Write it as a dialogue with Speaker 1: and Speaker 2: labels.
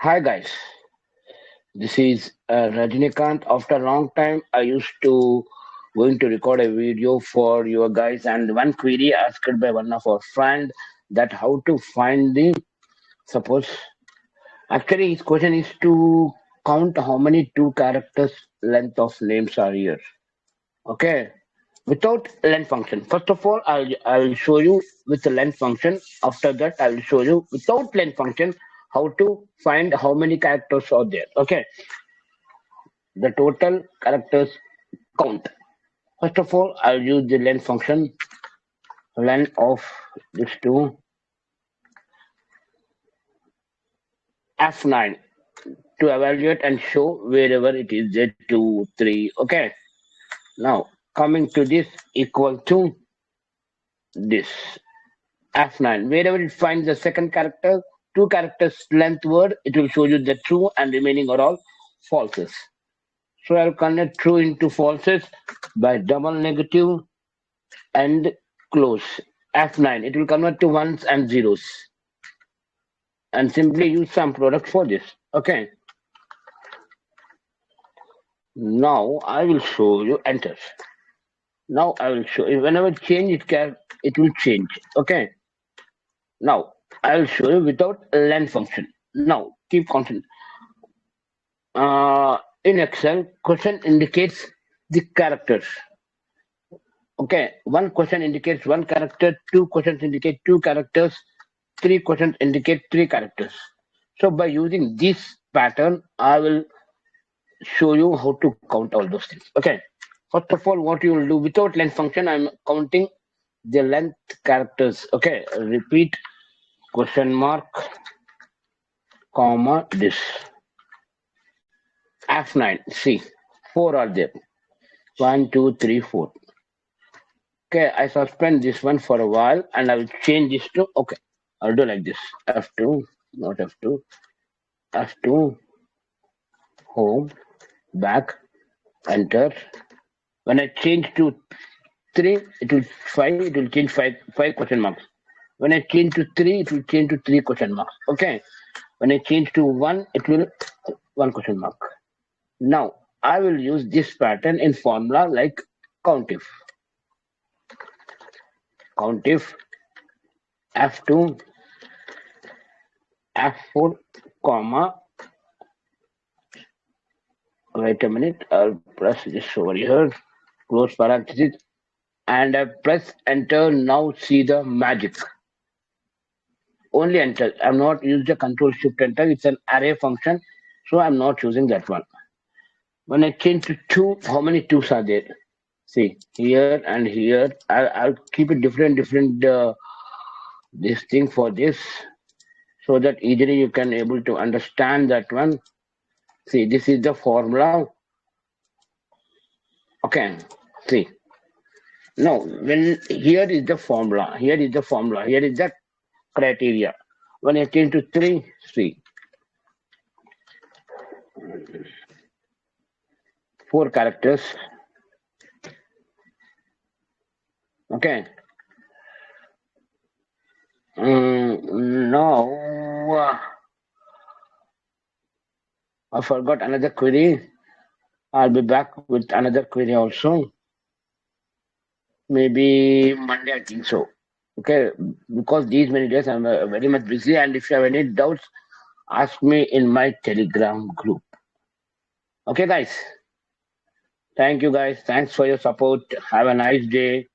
Speaker 1: Hi guys, this is Rajinikanth. After a long time, I used to going to record a video for you guys, and one query asked by one of our friend that how to find the suppose. Actually, his question is to count how many two characters length of names are here. Okay, without length function. First of all, I'll show you with the length function. After that, I'll show you without length function how to find how many characters are there. Okay, the total characters count. First of all, I'll use the len function, len of this to F9 to evaluate and show wherever it is Z2, 3. Okay. Now, coming to this equal to this F9. Wherever it finds the second character, two characters length word, it will show you the true and remaining are all falses. So I'll convert true into falses by double negative and close F9. It will convert to ones and zeros and simply use some product for this. Okay. Now I will show you enter. Now I will show you whenever change it will change. Okay. Now I will show you without len function. Now keep constant. In Excel, question indicates the characters. Okay, one question indicates one character, two questions indicate two characters, three questions indicate three characters. So by using this pattern, I will show you how to count all those things. Okay. First of all, what you will do without length function, I'm counting the length characters. Okay. Repeat question mark, comma, this. F9. See, four are there. One, two, three, four. Okay. I suspend this one for a while and I will change this to, okay. I'll do like this. F2, not F2. F2, home, back, enter. When I change to 3, it will 5, it will change 5 question marks. When I change to 3, it will change to 3 question marks. Okay. When I change to 1, it will 1 question mark. Now, I will use this pattern in formula like countif. Countif F2, F4, comma. Wait a minute. I'll press this over here. Close parenthesis. And I press enter. Now see the magic. Only enter. I'm not using the control shift enter. It's an array function. So I'm not using that one. When I change to 2, how many 2s are there? See, here and here. I'll keep it different this thing for this so that easily you can able to understand that one. See, this is the formula. Okay, see. Now, when here is the formula, here is the formula, here is the criteria. When I change to 3, see. 4 characters. Okay. Now, I forgot another query. I'll be back with another query also. Maybe Monday, I think so. Okay, because these many days I'm very much busy, and if you have any doubts, ask me in my Telegram group. Okay, guys. Thank you, guys. Thanks for your support. Have a nice day.